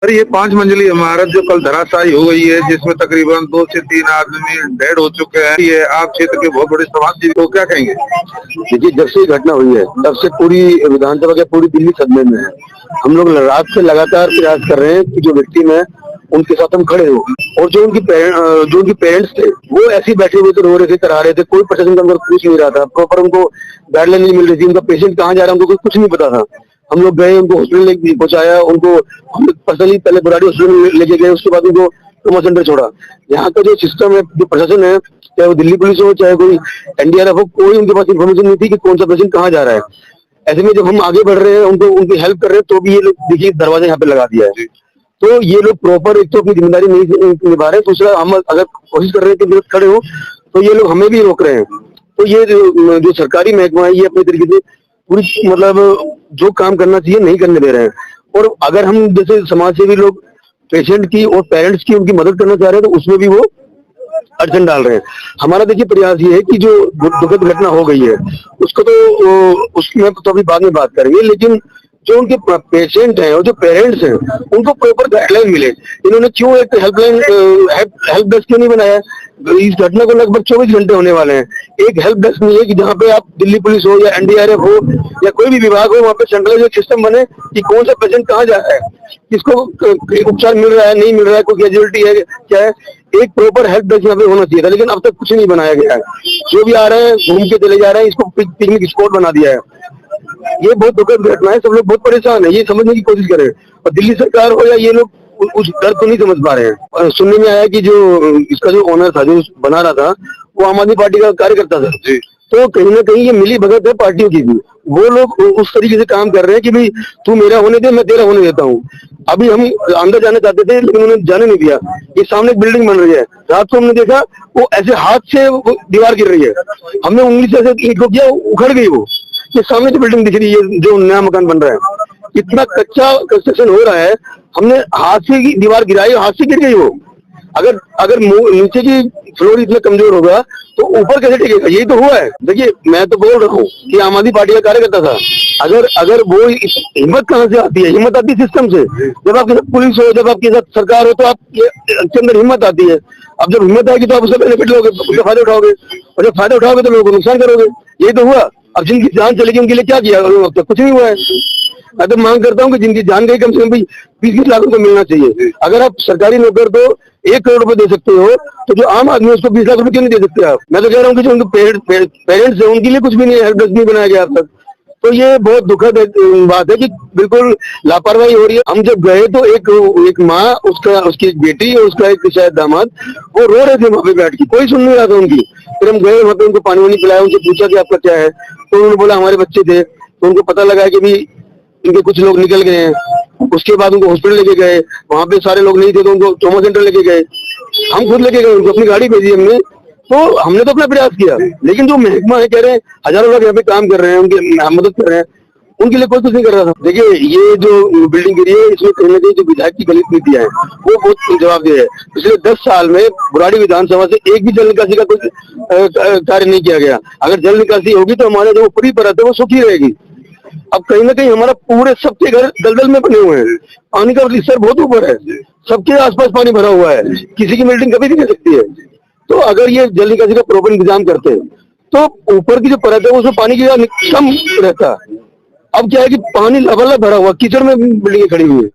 Sir ये 5 मंजिली इमारत जो कल धराशायी हो गई है, जिसमें तकरीबन 2 से 3 आदमी डेड हो चुके हैं, ये आप क्षेत्र के बहुत बड़े समाजसेवी को क्या कहेंगे? देखिए, जब से ये घटना हुई है तब से पूरी विधानसभा के पूरी दिल्ली सदमे में है। हम लोग रात से लगातार प्रयास कर रहे हैं कि जो विक्टिम है उनके साथ हम खड़े हो, और जो उनकी पेरेंट्स थे वो ऐसे ही बैठे हुए थे, रो रहे थे, करा रहे थे। कोई प्रशासन का उनको पूछ नहीं रहा था, प्रॉपर उनको गाइडलाइन नहीं मिल रही थी, उनका पेशेंट कहाँ जा रहा है उनको कुछ नहीं पता था। हम लोग गए, उनको हॉस्पिटल पहुंचाया, उनको पर्सनली पहले बुराड़ी हॉस्पिटल में लेके गए, उसके बाद उनको ट्रॉमा सेंटर छोड़ा। यहाँ का जो सिस्टम है, जो प्रशासन है, चाहे वो दिल्ली पुलिस हो, चाहे कोई एनडीआरएफ हो, कोई उनके पास इन्फॉर्मेशन नहीं थी कि कौन सा पेशेंट कहाँ जा रहा है। ऐसे में जब हम आगे बढ़ रहे हैं, उनकी हेल्प कर रहे हैं, तो भी ये लोग देखिए दरवाजा यहाँ पे लगा दिया है। तो ये लोग प्रॉपर एक तो अपनी जिम्मेदारी नहीं निभा रहे, दूसरा हम अगर कोशिश कर रहे हैं कि खड़े हो, तो ये लोग हमें भी रोक रहे हैं। तो ये जो सरकारी महकमा है, ये अपने तरीके से पूरी मतलब जो काम करना चाहिए नहीं करने दे रहे हैं। और अगर हम जैसे समाज सेवी लोग पेशेंट की और पेरेंट्स की उनकी मदद करना चाह रहे हैं, तो उसमें भी वो अड़चन डाल रहे हैं। हमारा देखिए प्रयास ये है कि जो दुखद घटना हो गई है उसको तो उसमें तो अभी बाद में बात करेंगे, लेकिन जो उनके पेशेंट हैं और जो पेरेंट्स हैं उनको प्रॉपर गाइडलाइन मिले। इन्होंने क्यों एक हेल्पलाइन हेल्प डेस्क क्यों नहीं बनाया? इस घटना को लगभग 24 घंटे होने वाले हैं, एक हेल्प डेस्क नहीं है कि जहाँ पे आप दिल्ली पुलिस हो या एनडीआरएफ हो या कोई भी विभाग हो, वहाँ पे सेंट्रलाइज सिस्टम बने कि कौन सा पेशेंट कहाँ जा रहा है, किसको उपचार मिल रहा है, नहीं मिल रहा है, कोई कैजुअलिटी है क्या है। एक प्रॉपर हेल्प डेस्क यहाँ पे होना चाहिए था, लेकिन अब तक कुछ नहीं बनाया गया है। जो भी आ रहे हैं घूम के चले जा रहे हैं, इसको पिकनिक स्पॉट बना दिया है। ये बहुत दुखद घटना है, सब लोग बहुत परेशान है, ये समझने की कोशिश करें। और दिल्ली सरकार हो या ये लोग उस दर्द को नहीं समझ पा रहे हैं। और सुनने में आया कि जो इसका जो ओनर था, जो बना रहा था, वो आम आदमी पार्टी का कार्यकर्ता था। तो कहीं ना कहीं ये मिली भगत है पार्टियों की भी। वो लोग उस तरीके से काम कर रहे हैं कि भाई तू मेरा होने दे, मैं तेरा होने देता हूँ। अभी हम अंदर जाने चाहते थे, लेकिन उन्होंने जाने नहीं दिया। ये सामने एक बिल्डिंग बन रही है, रात को हमने देखा वो ऐसे हाथ से दीवार गिर रही है, हमने उंगली से ऐसे ईंट को किया, उखड़ गई वो। ये सामने जो बिल्डिंग दिख रही है, जो नया मकान बन रहा है, इतना कच्चा कंस्ट्रक्शन हो रहा है, हमने हाथ से दीवार गिराई, हाथ से गिर गई वो। अगर अगर नीचे की फ्लोर इतना कमजोर होगा तो ऊपर कैसे टिकेगा? यही तो हुआ है। देखिए, मैं तो बोल रहा हूँ कि आम आदमी पार्टी का कार्यकर्ता था। अगर वो हिम्मत कहाँ से आती है? हिम्मत आती है सिस्टम से। जब आपके साथ पुलिस हो, जब आपके साथ सरकार हो, तो आपके अंदर हिम्मत आती है। अब जब हिम्मत आएगी तो आप उसका बेनिफिट लोगे, उसका फायदा उठाओगे, और जब फायदा उठाओगे तो लोगों को नुकसान करोगे। यही तो हुआ। अब जिनकी जान चलेगी उनके लिए क्या किया? अब तक कुछ नहीं हुआ है। मैं तो मांग करता हूँ कि जिनकी जान गई, कम से कम 20-20 लाख रुपए मिलना चाहिए। अगर आप सरकारी नौकर तो 1 करोड़ रुपए दे सकते हो, तो जो आम आदमी है उसको 20 लाख रुपए क्यों नहीं दे सकते आप? मैं तो कह रहा हूँ कि जो उनके पेरेंट्स है उनके लिए कुछ भी नहीं है, हेल्प डेस्क नहीं बनाया गया अब तक। तो ये बहुत दुखद बात है कि बिल्कुल लापरवाही हो रही है। हम जब गए तो एक माँ, उसकी एक बेटी और उसका एक शायद दामाद, वो रो रहे थे वहां पे बैठ के, कोई सुन नहीं रहा था उनकी। फिर हम गए वहां पे, उनको पानी वानी पिलाया, उनसे पूछा कि आपका क्या है, तो उन्होंने बोला हमारे बच्चे थे। तो उनको पता लगा कि भी इनके कुछ लोग निकल गए हैं। उसके बाद उनको हॉस्पिटल लेके गए, वहां पे सारे लोग नहीं थे तो उनको ट्रॉमा सेंटर लेके गए। हम खुद लेके गए उनको, अपनी गाड़ी भेजी हमने। तो हमने तो अपना प्रयास किया, लेकिन जो महकमा है, कह रहे हैं हजारों लोग यहाँ पे काम कर रहे हैं, उनकी मदद कर रहे हैं, उनके लिए कोई कुछ नहीं कर रहा था। देखिए, ये जो बिल्डिंग गिरी है, इसमें कहीं ना कहीं जो विधायक की गलत नीतियां है वो बहुत जवाबदेह है। पिछले 10 साल में बुराड़ी विधानसभा से एक भी जल निकासी का कोई कार्य नहीं किया गया। अगर जल निकासी होगी तो हमारे जो ऊपरी परत है वो सूखी रहेगी। अब कहीं ना कहीं हमारा पूरे सबके घर दलदल में बने हुए हैं, पानी का स्तर बहुत ऊपर है, सबके आसपास पानी भरा हुआ है, किसी की बिल्डिंग कभी नहीं गिर सकती है। तो अगर ये जल निकासी का प्रॉपर इंतजाम करते हैं तो ऊपर की जो परत है उसमें पानी की कम रहता है। अब क्या है कि पानी लबालब भरा हुआ, कीचड़ में बिल्डिंगें खड़ी हुई है।